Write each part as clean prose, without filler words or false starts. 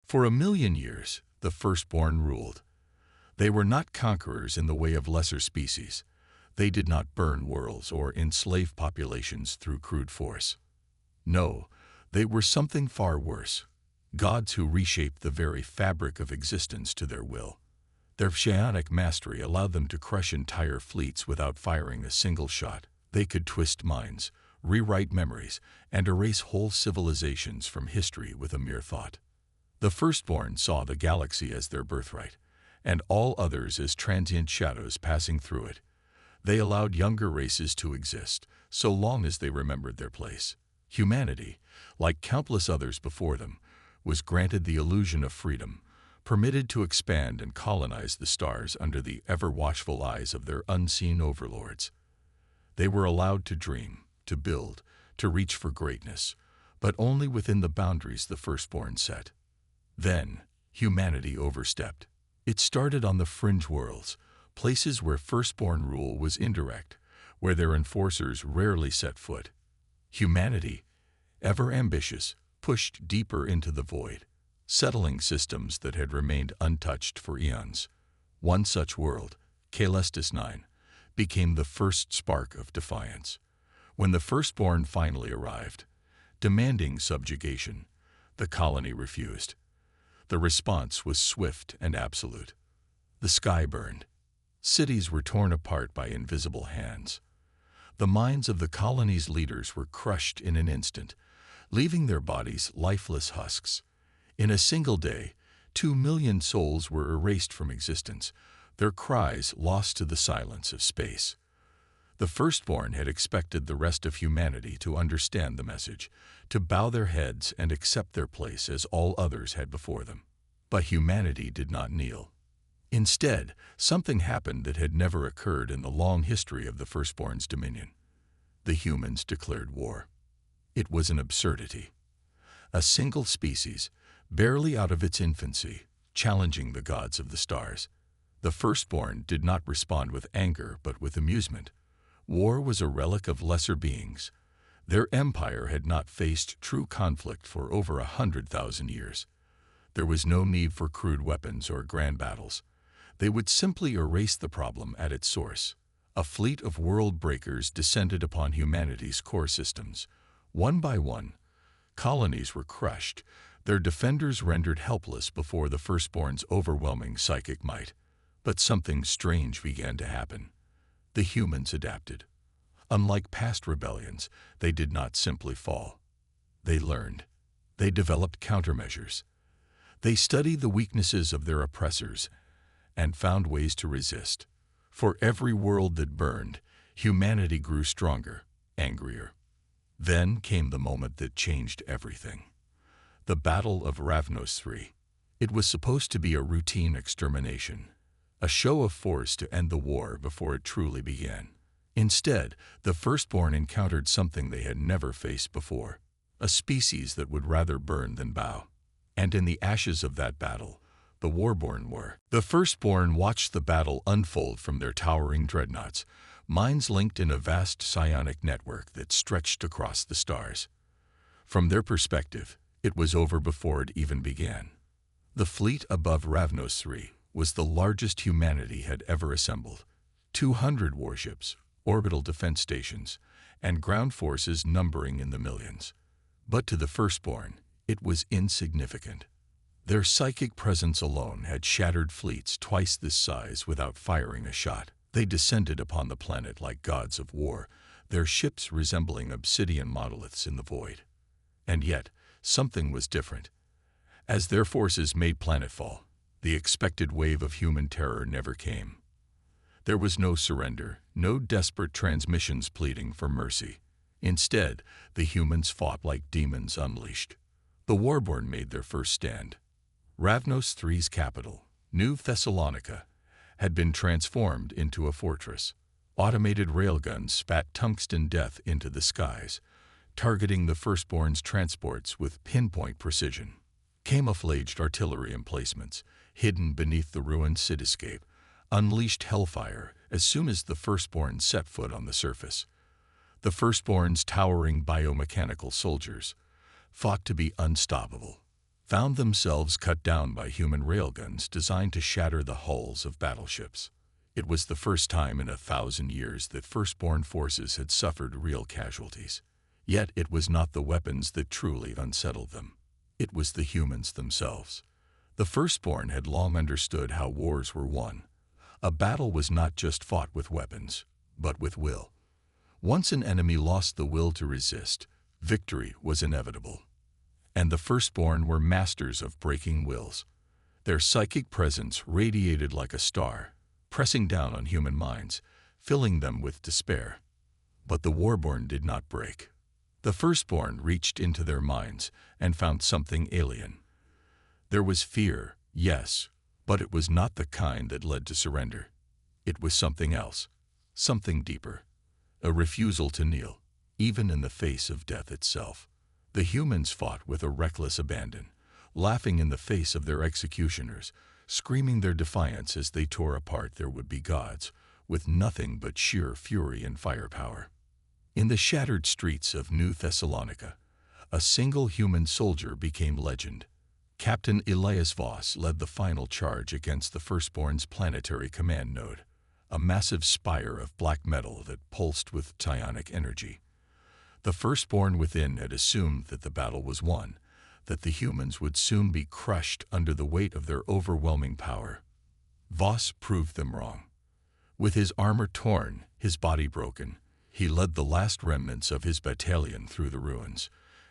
For 1,000,000 years, the Firstborn ruled. They were not conquerors in the way of lesser species. They did not burn worlds or enslave populations through crude force. No, they were something far worse. Gods who reshaped the very fabric of existence to their will. Their psionic mastery allowed them to crush entire fleets without firing a single shot. They could twist minds, rewrite memories, and erase whole civilizations from history with a mere thought. The Firstborn saw the galaxy as their birthright, and all others as transient shadows passing through it. They allowed younger races to exist, so long as they remembered their place. Humanity, like countless others before them, was granted the illusion of freedom, permitted to expand and colonize the stars under the ever-watchful eyes of their unseen overlords. They were allowed to dream, to build, to reach for greatness, but only within the boundaries the Firstborn set. Then, humanity overstepped. It started on the fringe worlds, places where Firstborn rule was indirect, where their enforcers rarely set foot. Humanity, ever ambitious, pushed deeper into the void, settling systems that had remained untouched for eons. One such world, Calestis 9, became the first spark of defiance. When the Firstborn finally arrived, demanding subjugation, the colony refused. The response was swift and absolute. The sky burned. Cities were torn apart by invisible hands. The minds of the colony's leaders were crushed in an instant, leaving their bodies lifeless husks. In a single day, 2,000,000 souls were erased from existence, their cries lost to the silence of space. The Firstborn had expected the rest of humanity to understand the message, to bow their heads and accept their place as all others had before them. But humanity did not kneel. Instead, something happened that had never occurred in the long history of the Firstborn's dominion. The humans declared war. It was an absurdity. A single species, barely out of its infancy, challenging the gods of the stars. The Firstborn did not respond with anger but with amusement. War was a relic of lesser beings. Their empire had not faced true conflict for over 100,000 years. There was no need for crude weapons or grand battles. They would simply erase the problem at its source. A fleet of world breakers descended upon humanity's core systems. One by one, colonies were crushed, their defenders rendered helpless before the Firstborn's overwhelming psychic might. But something strange began to happen. The humans adapted. Unlike past rebellions, they did not simply fall. They learned. They developed countermeasures. They studied the weaknesses of their oppressors and found ways to resist. For every world that burned, humanity grew stronger, angrier. Then came the moment that changed everything. The Battle of Ravnos III. It was supposed to be a routine extermination, a show of force to end the war before it truly began. Instead, the Firstborn encountered something they had never faced before, a species that would rather burn than bow. And in the ashes of that battle, the Warborn were. The Firstborn watched the battle unfold from their towering dreadnoughts, minds linked in a vast psionic network that stretched across the stars. From their perspective, it was over before it even began. The fleet above Ravnos III was the largest humanity had ever assembled. 200 warships, orbital defense stations, and ground forces numbering in the millions. But to the Firstborn, it was insignificant. Their psychic presence alone had shattered fleets twice this size without firing a shot. They descended upon the planet like gods of war, their ships resembling obsidian monoliths in the void. And yet, something was different. As their forces made planetfall, the expected wave of human terror never came. There was no surrender, no desperate transmissions pleading for mercy. Instead, the humans fought like demons unleashed. The Warborn made their first stand. Ravnos III's capital, New Thessalonica, had been transformed into a fortress. Automated railguns spat tungsten death into the skies, targeting the Firstborn's transports with pinpoint precision. Camouflaged artillery emplacements, hidden beneath the ruined cityscape, unleashed hellfire as soon as the Firstborn set foot on the surface. The Firstborn's towering biomechanical soldiers fought to be unstoppable, found themselves cut down by human railguns designed to shatter the hulls of battleships. It was the first time in 1,000 years that Firstborn forces had suffered real casualties. Yet it was not the weapons that truly unsettled them. It was the humans themselves. The Firstborn had long understood how wars were won. A battle was not just fought with weapons, but with will. Once an enemy lost the will to resist, victory was inevitable. And the Firstborn were masters of breaking wills. Their psychic presence radiated like a star, pressing down on human minds, filling them with despair. But the Warborn did not break. The Firstborn reached into their minds and found something alien. There was fear, yes, but it was not the kind that led to surrender. It was something else, something deeper. A refusal to kneel, even in the face of death itself. The humans fought with a reckless abandon, laughing in the face of their executioners, screaming their defiance as they tore apart their would-be gods, with nothing but sheer fury and firepower. In the shattered streets of New Thessalonica, a single human soldier became legend. Captain Elias Voss led the final charge against the Firstborn's planetary command node, a massive spire of black metal that pulsed with psionic energy. The Firstborn within had assumed that the battle was won, that the humans would soon be crushed under the weight of their overwhelming power. Voss proved them wrong. With his armor torn, his body broken, he led the last remnants of his battalion through the ruins,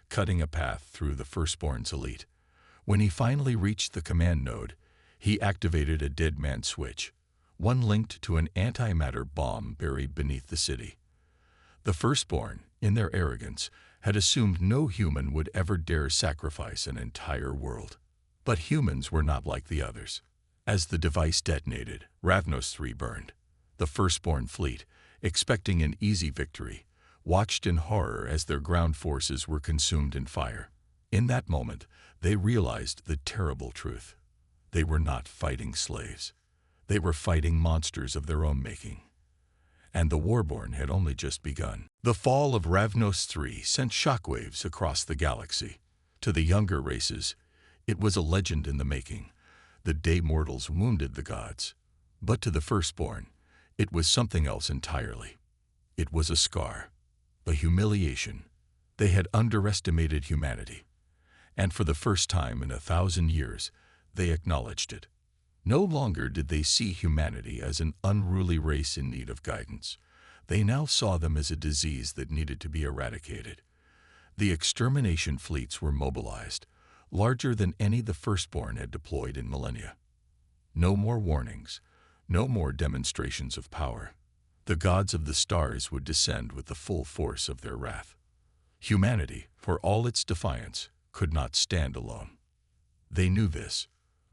cutting a path through the Firstborn's elite. When he finally reached the command node, he activated a dead man switch, one linked to an antimatter bomb buried beneath the city. The Firstborn, in their arrogance, had assumed no human would ever dare sacrifice an entire world. But humans were not like the others. As the device detonated, Ravnos 3 burned. The Firstborn fleet, expecting an easy victory, watched in horror as their ground forces were consumed in fire. In that moment, they realized the terrible truth. They were not fighting slaves. They were fighting monsters of their own making. And the Warborn had only just begun. The fall of Ravnos 3 sent shockwaves across the galaxy. To the younger races, it was a legend in the making. The day mortals wounded the gods. But to the Firstborn, it was something else entirely. It was a scar, a humiliation. They had underestimated humanity. And for the first time in 1,000 years, they acknowledged it. No longer did they see humanity as an unruly race in need of guidance. They now saw them as a disease that needed to be eradicated. The extermination fleets were mobilized, larger than any the Firstborn had deployed in millennia. No more warnings, no more demonstrations of power. The gods of the stars would descend with the full force of their wrath. Humanity, for all its defiance, could not stand alone. They knew this.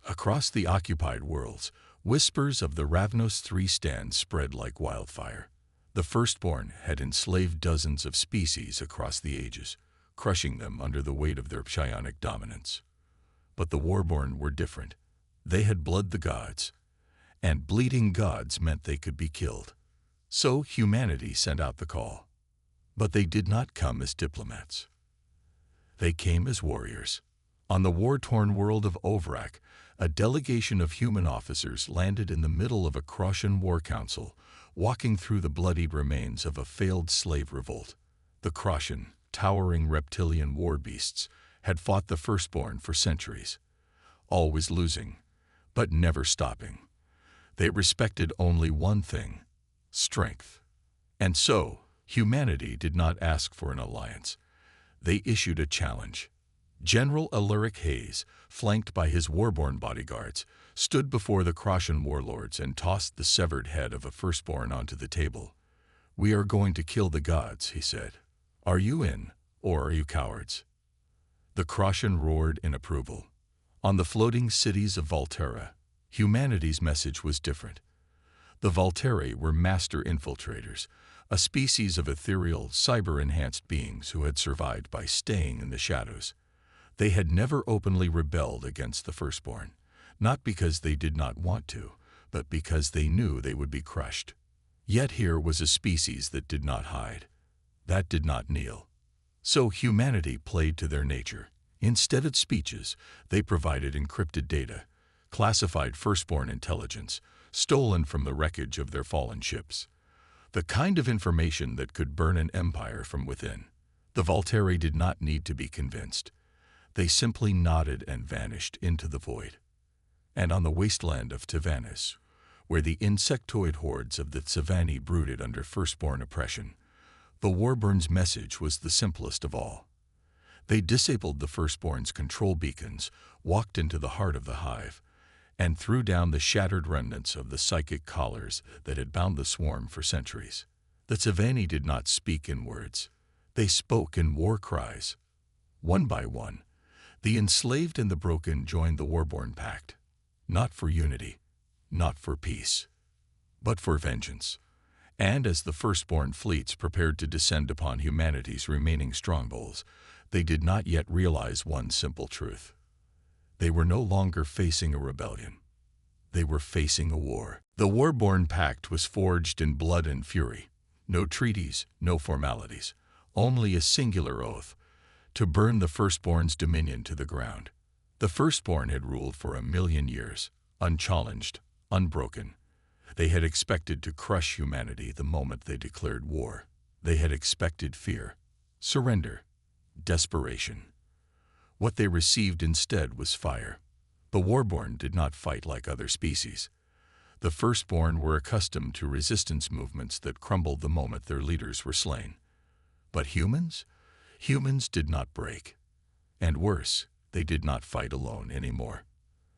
Across the occupied worlds, whispers of the Ravnos 3 stand spread like wildfire. The Firstborn had enslaved dozens of species across the ages, crushing them under the weight of their psionic dominance. But the Warborn were different. They had bled the gods, and bleeding gods meant they could be killed. So humanity sent out the call. But they did not come as diplomats. They came as warriors. On the war-torn world of Ovrak, a delegation of human officers landed in the middle of a Croshan war council, walking through the bloodied remains of a failed slave revolt. The Croshan, towering reptilian war beasts, had fought the Firstborn for centuries, always losing, but never stopping. They respected only one thing: strength. And so, humanity did not ask for an alliance. They issued a challenge. General Alaric Hayes, flanked by his Warborn bodyguards, stood before the Croshan warlords and tossed the severed head of a Firstborn onto the table. "We are going to kill the gods," he said. "Are you in, or are you cowards?" The Croshan roared in approval. On the floating cities of Volterra, humanity's message was different. The Volterri were master infiltrators, a species of ethereal, cyber-enhanced beings who had survived by staying in the shadows. They had never openly rebelled against the Firstborn, not because they did not want to, but because they knew they would be crushed. Yet here was a species that did not hide, that did not kneel. So humanity played to their nature. Instead of speeches, they provided encrypted data, classified Firstborn intelligence, stolen from the wreckage of their fallen ships. The kind of information that could burn an empire from within. The Volteri did not need to be convinced. They simply nodded and vanished into the void. And on the wasteland of Tivanis, where the insectoid hordes of the Tsavani brooded under Firstborn oppression, the Warborn's message was the simplest of all. They disabled the Firstborn's control beacons, walked into the heart of the hive, and threw down the shattered remnants of the psychic collars that had bound the swarm for centuries. The Tsavani did not speak in words. They spoke in war cries. One by one, the enslaved and the broken joined the Warborn Pact, not for unity, not for peace, but for vengeance. And as the Firstborn fleets prepared to descend upon humanity's remaining strongholds, they did not yet realize one simple truth. They were no longer facing a rebellion. They were facing a war. The Warborn Pact was forged in blood and fury. No treaties, no formalities, only a singular oath, to burn the Firstborn's dominion to the ground. The Firstborn had ruled for 1,000,000 years, unchallenged, unbroken. They had expected to crush humanity the moment they declared war. They had expected fear, surrender, desperation. What they received instead was fire. The Warborn did not fight like other species. The Firstborn were accustomed to resistance movements that crumbled the moment their leaders were slain. But humans? Humans did not break. And worse, they did not fight alone anymore.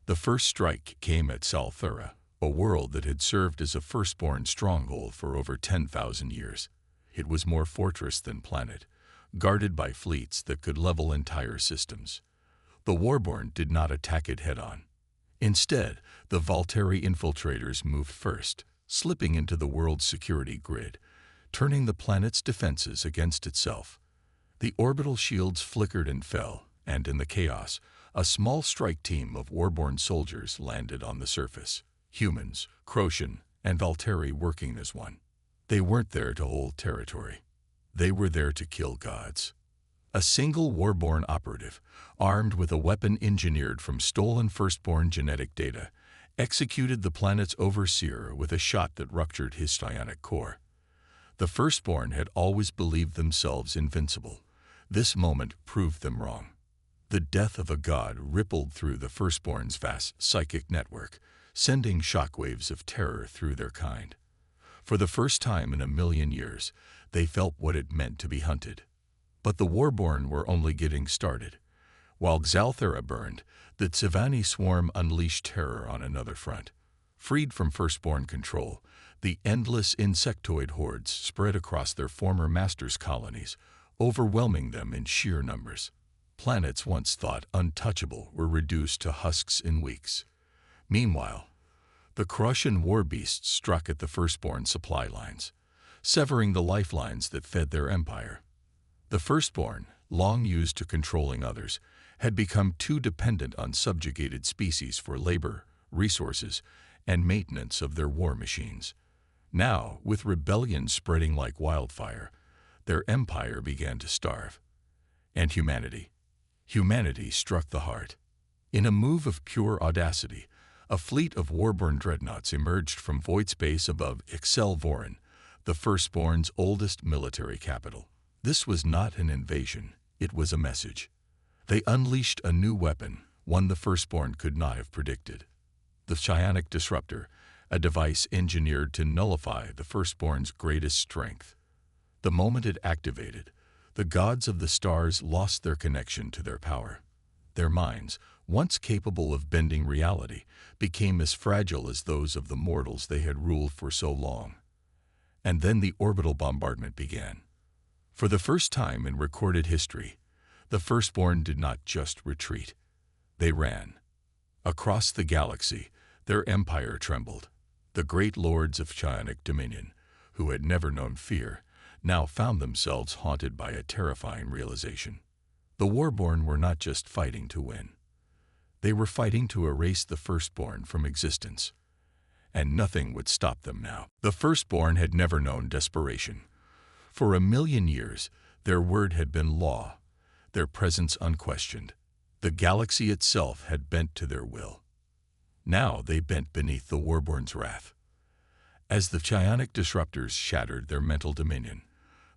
The first strike came at Salthura, a world that had served as a Firstborn stronghold for over 10,000 years. It was more fortress than planet, guarded by fleets that could level entire systems. The Warborn did not attack it head-on. Instead, the Volteri infiltrators moved first, slipping into the world's security grid, turning the planet's defenses against itself. The orbital shields flickered and fell, and in the chaos, a small strike team of Warborn soldiers landed on the surface. Humans, Crocian, and Volteri working as one. They weren't there to hold territory. They were there to kill gods. A single Warborn operative, armed with a weapon engineered from stolen Firstborn genetic data, executed the planet's overseer with a shot that ruptured his psionic core. The Firstborn had always believed themselves invincible. This moment proved them wrong. The death of a god rippled through the Firstborn's vast psychic network, sending shockwaves of terror through their kind. For the first time in 1,000,000 years, they felt what it meant to be hunted. But the Warborn were only getting started. While Xalthera burned, the Tsavani swarm unleashed terror on another front. Freed from Firstborn control, the endless insectoid hordes spread across their former masters' colonies, overwhelming them in sheer numbers. Planets once thought untouchable were reduced to husks in weeks. Meanwhile, the Crocian war beasts struck at the Firstborn supply lines, severing the lifelines that fed their empire. The Firstborn, long used to controlling others, had become too dependent on subjugated species for labor, resources, and maintenance of their war machines. Now, with rebellion spreading like wildfire, their empire began to starve. And humanity struck the heart. In a move of pure audacity, a fleet of Warborn dreadnoughts emerged from void space above Excelvorin, the Firstborn's oldest military capital. This was not an invasion, it was a message. They unleashed a new weapon, one the Firstborn could not have predicted. The Psionic Disruptor, a device engineered to nullify the Firstborn's greatest strength. The moment it activated, the gods of the stars lost their connection to their power. Their minds, once capable of bending reality, became as fragile as those of the mortals they had ruled for so long. And then the orbital bombardment began. For the first time in recorded history, the Firstborn did not just retreat. They ran. Across the galaxy, their empire trembled. The great lords of Psionic dominion, who had never known fear, now found themselves haunted by a terrifying realization. The Warborn were not just fighting to win. They were fighting to erase the Firstborn from existence. And nothing would stop them now. The Firstborn had never known desperation. For 1,000,000 years, their word had been law, their presence unquestioned. The galaxy itself had bent to their will. Now they bent beneath the Warborn's wrath. As the psionic disruptors shattered their mental dominion,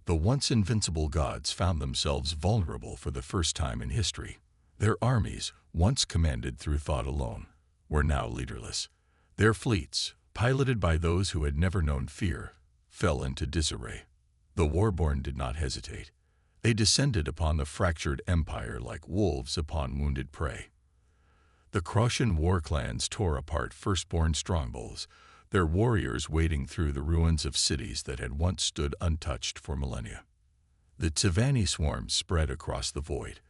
the once invincible gods found themselves vulnerable for the first time in history. Their armies, once commanded through thought alone, were now leaderless. Their fleets, piloted by those who had never known fear, fell into disarray. The Warborn did not hesitate. They descended upon the fractured empire like wolves upon wounded prey. The Crosian war clans tore apart Firstborn strongholds, their warriors wading through the ruins of cities that had once stood untouched for millennia. The Tzivani swarms spread across the void,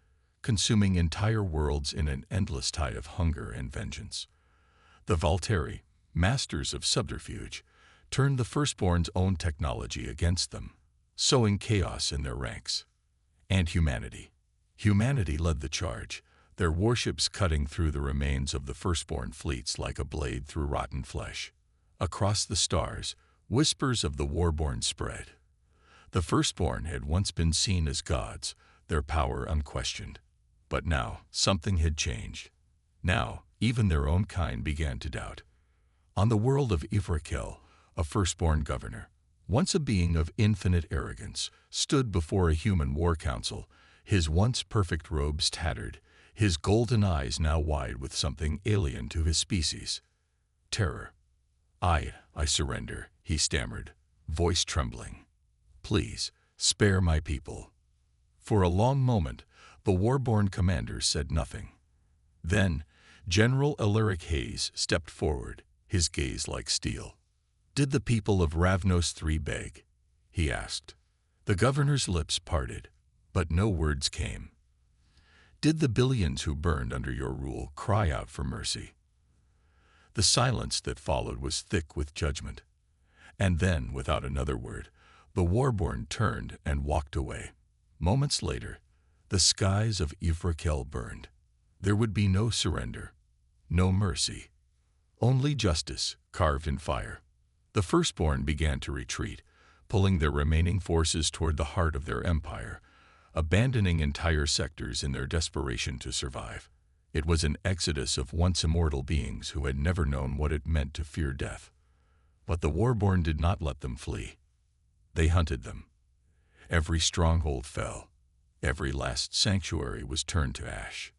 consuming entire worlds in an endless tide of hunger and vengeance. The Valteri, masters of subterfuge, turned the Firstborn's own technology against them, sowing chaos in their ranks. And humanity. Humanity led the charge, their warships cutting through the remains of the Firstborn fleets like a blade through rotten flesh. Across the stars, whispers of the Warborn spread. The Firstborn had once been seen as gods, their power unquestioned. But now, something had changed. Now, even their own kind began to doubt. On the world of Ifrakel, a Firstborn governor, once a being of infinite arrogance, stood before a human war council, his once perfect robes tattered, his golden eyes now wide with something alien to his species. Terror. I surrender, he stammered, voice trembling. Please, spare my people. For a long moment, the Warborn commander said nothing. Then, General Alaric Hayes stepped forward, his gaze like steel. Did the people of Ravnos III beg? He asked. The governor's lips parted, but no words came. Did the billions who burned under your rule cry out for mercy? The silence that followed was thick with judgment. And then, without another word, the Warborn turned and walked away. Moments later, the skies of Ifrakel burned. There would be no surrender, no mercy, only justice carved in fire. The Firstborn began to retreat, pulling their remaining forces toward the heart of their empire, abandoning entire sectors in their desperation to survive. It was an exodus of once immortal beings who had never known what it meant to fear death. But the Warborn did not let them flee. They hunted them. Every stronghold fell. Every last sanctuary was turned to ash.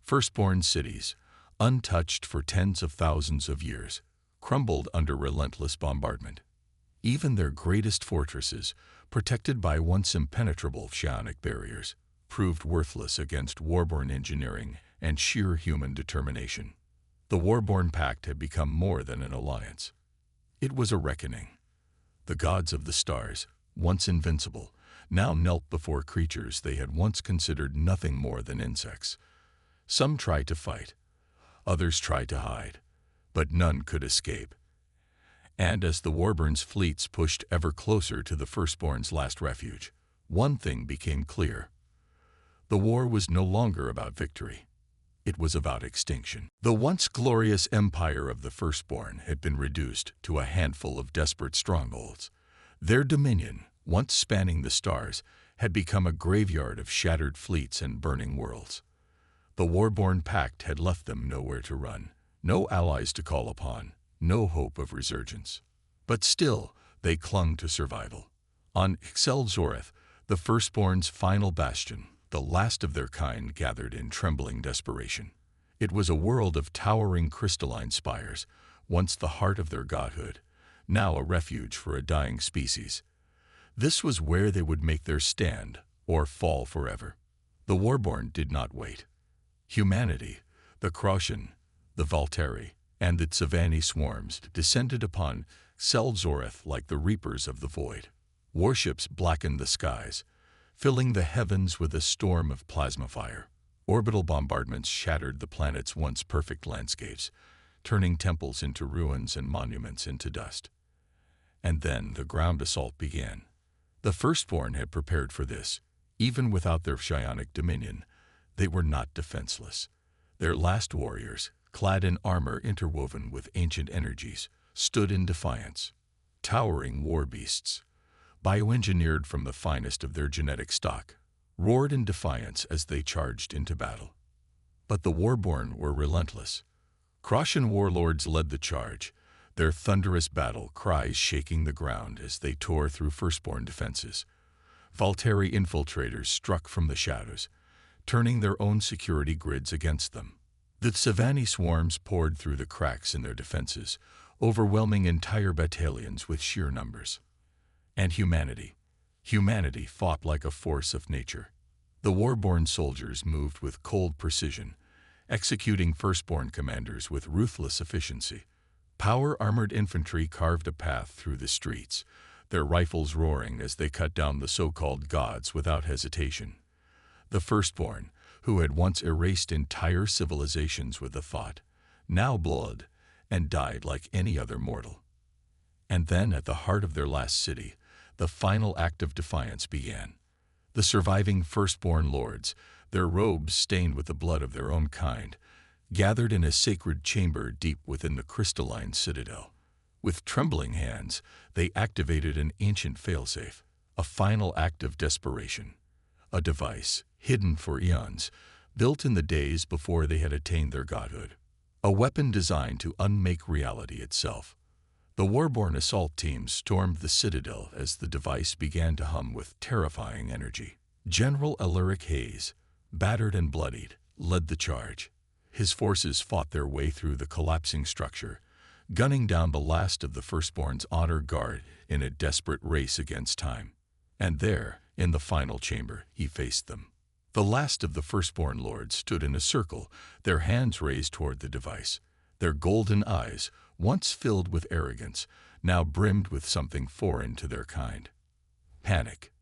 Firstborn cities, untouched for tens of thousands of years, crumbled under relentless bombardment. Even their greatest fortresses, protected by once impenetrable psionic barriers, proved worthless against Warborn engineering and sheer human determination. The Warborn Pact had become more than an alliance. It was a reckoning. The gods of the stars, once invincible, now knelt before creatures they had once considered nothing more than insects. Some tried to fight, others tried to hide, but none could escape. And as the Warborn's fleets pushed ever closer to the Firstborn's last refuge, one thing became clear. The war was no longer about victory. It was about extinction. The once glorious empire of the Firstborn had been reduced to a handful of desperate strongholds. Their dominion, once spanning the stars, had become a graveyard of shattered fleets and burning worlds. The Warborn Pact had left them nowhere to run, no allies to call upon, no hope of resurgence. But still, they clung to survival. On Excelzoreth, the Firstborn's final bastion, the last of their kind gathered in trembling desperation. It was a world of towering crystalline spires, once the heart of their godhood, now a refuge for a dying species. This was where they would make their stand, or fall forever. The Warborn did not wait. Humanity, the Crosian, the Valteri, and the Tzivani swarms descended upon Excelzoreth like the reapers of the void. Warships blackened the skies, filling the heavens with a storm of plasma fire. Orbital bombardments shattered the planet's once perfect landscapes, turning temples into ruins and monuments into dust. And then the ground assault began. The Firstborn had prepared for this. Even without their psionic dominion, they were not defenseless. Their last warriors, clad in armor interwoven with ancient energies, stood in defiance. Towering war beasts, bioengineered from the finest of their genetic stock, roared in defiance as they charged into battle. But the Warborn were relentless. Croshan warlords led the charge, their thunderous battle cries shaking the ground as they tore through Firstborn defenses. Valteri infiltrators struck from the shadows, turning their own security grids against them. The Savani swarms poured through the cracks in their defenses, overwhelming entire battalions with sheer numbers. And humanity fought like a force of nature. The Warborn soldiers moved with cold precision, executing Firstborn commanders with ruthless efficiency. Power-armored infantry carved a path through the streets, their rifles roaring as they cut down the so-called gods without hesitation. The Firstborn, who had once erased entire civilizations with a thought, now bled and died like any other mortal. And then, at the heart of their last city, the final act of defiance began. The surviving Firstborn lords, their robes stained with the blood of their own kind, gathered in a sacred chamber deep within the crystalline citadel. With trembling hands, they activated an ancient failsafe, a final act of desperation. A device, hidden for eons, built in the days before they had attained their godhood. A weapon designed to unmake reality itself. The Warborn assault teams stormed the citadel as the device began to hum with terrifying energy. General Alaric Hayes, battered and bloodied, led the charge. His forces fought their way through the collapsing structure, gunning down the last of the Firstborn's honor guard in a desperate race against time. And there, in the final chamber, he faced them. The last of the Firstborn lords stood in a circle, their hands raised toward the device. Their golden eyes, once filled with arrogance, now brimmed with something foreign to their kind. Panic.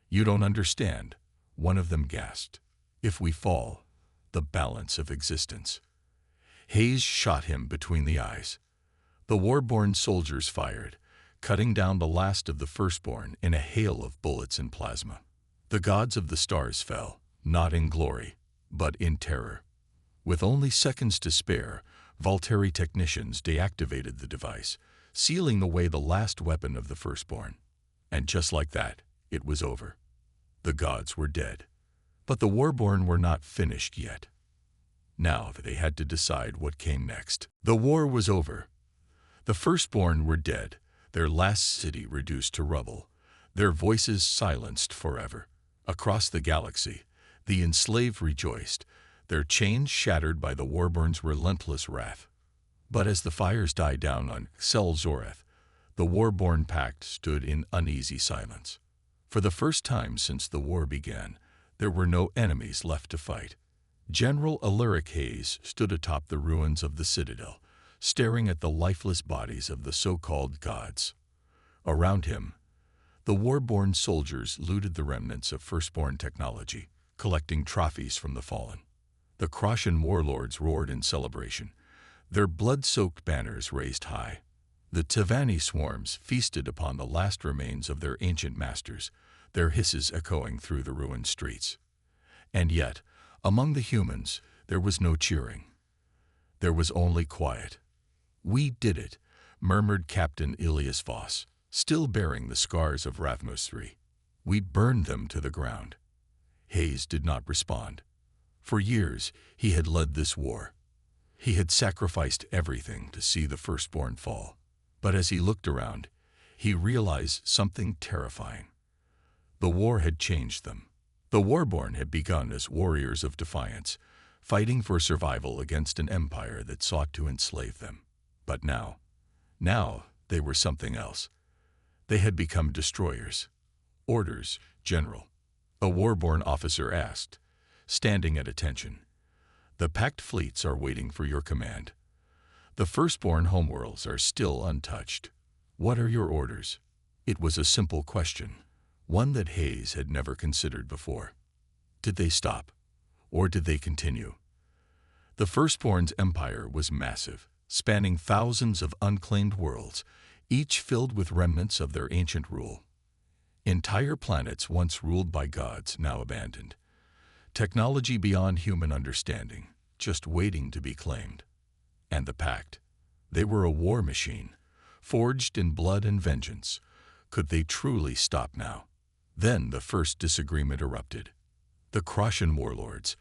"You don't understand," one of them gasped. "If we fall, the balance of existence." Hayes shot him between the eyes. The Warborn soldiers fired, cutting down the last of the Firstborn in a hail of bullets and plasma. The gods of the stars fell, not in glory, but in terror. With only seconds to spare, Valteri technicians deactivated the device, sealing away the last weapon of the Firstborn. And just like that, it was over. The gods were dead. But the Warborn were not finished yet. Now they had to decide what came next. The war was over. The Firstborn were dead, their last city reduced to rubble, their voices silenced forever. Across the galaxy, the enslaved rejoiced, their chains shattered by the Warborn's relentless wrath. But as the fires died down on Xel Zoreth, the Warborn Pact stood in uneasy silence. For the first time since the war began, there were no enemies left to fight. General Alaric Hayes stood atop the ruins of the citadel, staring at the lifeless bodies of the so-called gods. Around him, the Warborn soldiers looted the remnants of Firstborn technology, collecting trophies from the fallen. The Croshan warlords roared in celebration, their blood-soaked banners raised high. The Tavani swarms feasted upon the last remains of their ancient masters, their hisses echoing through the ruined streets. And yet, among the humans, there was no cheering. There was only quiet. "We did it," murmured Captain Ilias Voss, still bearing the scars of Rathmos III. "We burned them to the ground." Hayes did not respond. For years, he had led this war. He had sacrificed everything to see the Firstborn fall. But as he looked around, he realized something terrifying. The war had changed them. The Warborn had begun as warriors of defiance, fighting for survival against an empire that sought to enslave them. But now they were something else. They had become destroyers. "Orders, General," a Warborn officer asked, standing at attention. "The Pact fleets are waiting for your command. The Firstborn homeworlds are still untouched. What are your orders?" It was a simple question, one that Hayes had never considered before. Did they stop, or did they continue? The Firstborn's empire was massive, spanning thousands of unclaimed worlds, each filled with remnants of their ancient rule. Entire planets once ruled by gods, now abandoned. Technology beyond human understanding, just waiting to be claimed. And the Pact. They were a war machine, forged in blood and vengeance. Could they truly stop now? Then the first disagreement erupted. The Croshan warlords,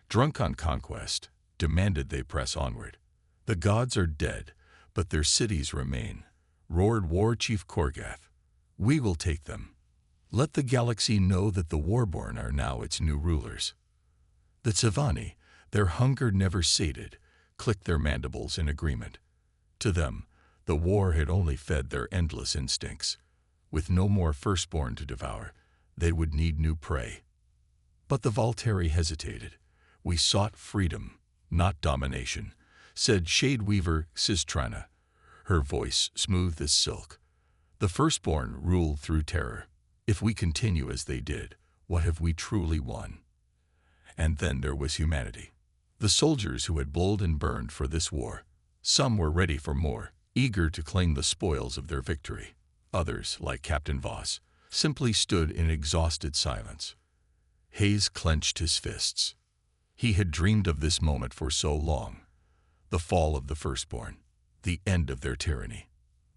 drunk on conquest, demanded they press onward. "The gods are dead, but their cities remain," roared War Chief Korgath. "We will take them. Let the galaxy know that the Warborn are now its new rulers." The Tsavani, their hunger never sated, clicked their mandibles in agreement. To them, the war had only fed their endless instincts. With no more Firstborn to devour, they would need new prey. But the Volteri hesitated. "We sought freedom, not domination," said Shadeweaver Sistrana, her voice smooth as silk. "The Firstborn ruled through terror. If we continue as they did, what have we truly won?" And then there was humanity. The soldiers who had bled and burned for this war. Some were ready for more, eager to claim the spoils of their victory. Others, like Captain Voss, simply stood in exhausted silence. Hayes clenched his fists. He had dreamed of this moment for so long. The fall of the Firstborn, the end of their tyranny.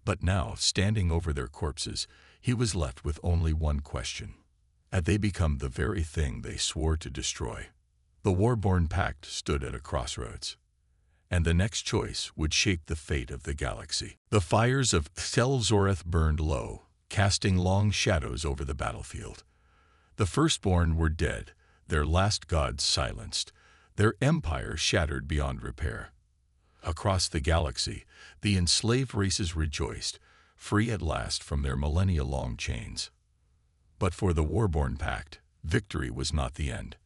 But now, standing over their corpses, he was left with only one question. Had they become the very thing they swore to destroy? The Warborn Pact stood at a crossroads, and the next choice would shape the fate of the galaxy. The fires of Thelzoreth burned low, casting long shadows over the battlefield. The Firstborn were dead, their last gods silenced, their empire shattered beyond repair. Across the galaxy, the enslaved races rejoiced, free at last from their millennia-long chains. But for the Warborn Pact, victory was not the end.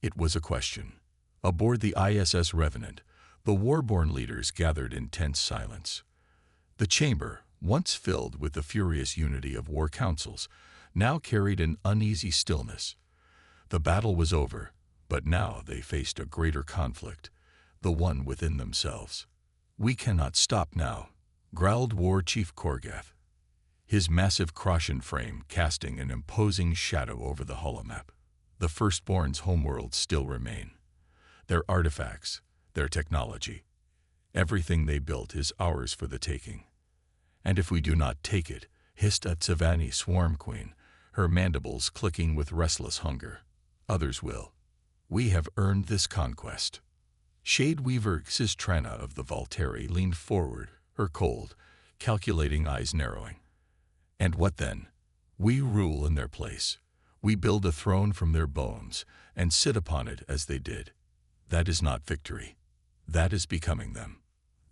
It was a question. Aboard the ISS Revenant, the Warborn leaders gathered in tense silence. The chamber, once filled with the furious unity of war councils, now carried an uneasy stillness. The battle was over, but now they faced a greater conflict, the one within themselves. "We cannot stop now," growled War Chief Korgath, his massive Croshan frame casting an imposing shadow over the holomap. The Firstborn's homeworlds still remain. Their artifacts, their technology, everything they built is ours for the taking. And if we do not take it, hissed a Tsavani Swarm Queen, her mandibles clicking with restless hunger, others will. We have earned this conquest. Shadeweaver Sistrana of the Volteri leaned forward, her cold, calculating eyes narrowing. And what then? We rule in their place. We build a throne from their bones and sit upon it as they did. That is not victory. That is becoming them.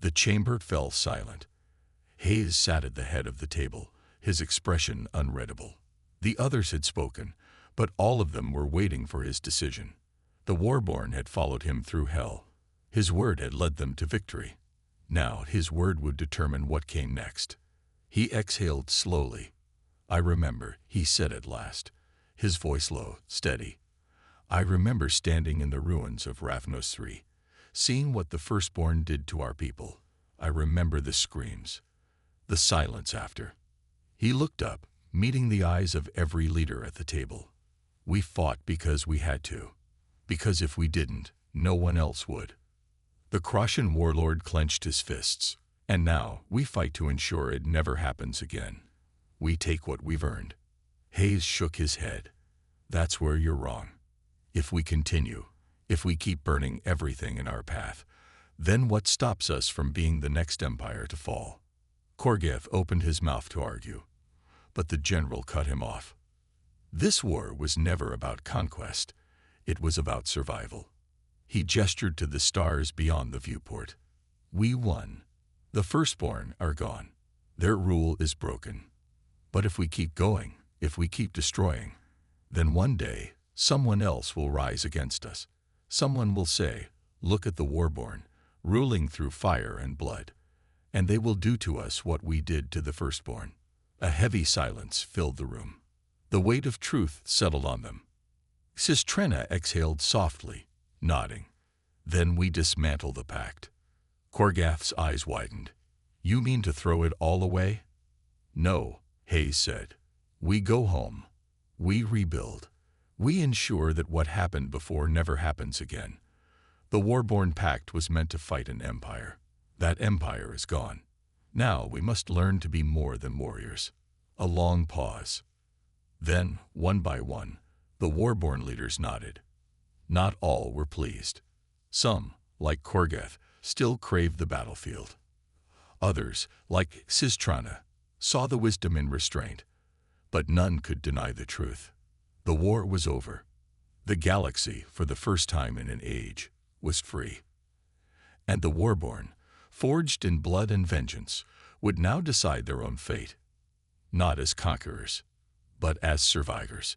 The chamber fell silent. Hayes sat at the head of the table, his expression unreadable. The others had spoken, but all of them were waiting for his decision. The Warborn had followed him through hell. His word had led them to victory. Now his word would determine what came next. He exhaled slowly. "I remember," he said at last, his voice low, steady. "I remember standing in the ruins of Ravnos 3, seeing what the Firstborn did to our people. I remember the screams, the silence after." He looked up, meeting the eyes of every leader at the table. "We fought because we had to, because if we didn't, no one else would." The Croshan warlord clenched his fists. "And now we fight to ensure it never happens again. We take what we've earned." Hayes shook his head. "That's where you're wrong. If we continue, if we keep burning everything in our path, then what stops us from being the next empire to fall?" Korgath opened his mouth to argue, but the general cut him off. This war was never about conquest. It was about survival. He gestured to the stars beyond the viewport. "We won. The Firstborn are gone. Their rule is broken. But if we keep going, if we keep destroying, then one day someone else will rise against us. Someone will say, 'Look at the Warborn, ruling through fire and blood.' And they will do to us what we did to the Firstborn." A heavy silence filled the room. The weight of truth settled on them. Sistrena exhaled softly, nodding. "Then we dismantle the pact." Korgath's eyes widened. "You mean to throw it all away?" "No," Hayes said. "We go home. We rebuild. We ensure that what happened before never happens again. The Warborn Pact was meant to fight an empire. That empire is gone. Now we must learn to be more than warriors." A long pause. Then, one by one, the Warborn leaders nodded. Not all were pleased. Some, like Korgeth, still craved the battlefield. Others, like Sistrana, saw the wisdom in restraint, but none could deny the truth. The war was over. The galaxy, for the first time in an age, was free. And the Warborn, forged in blood and vengeance, would now decide their own fate, not as conquerors, but as survivors.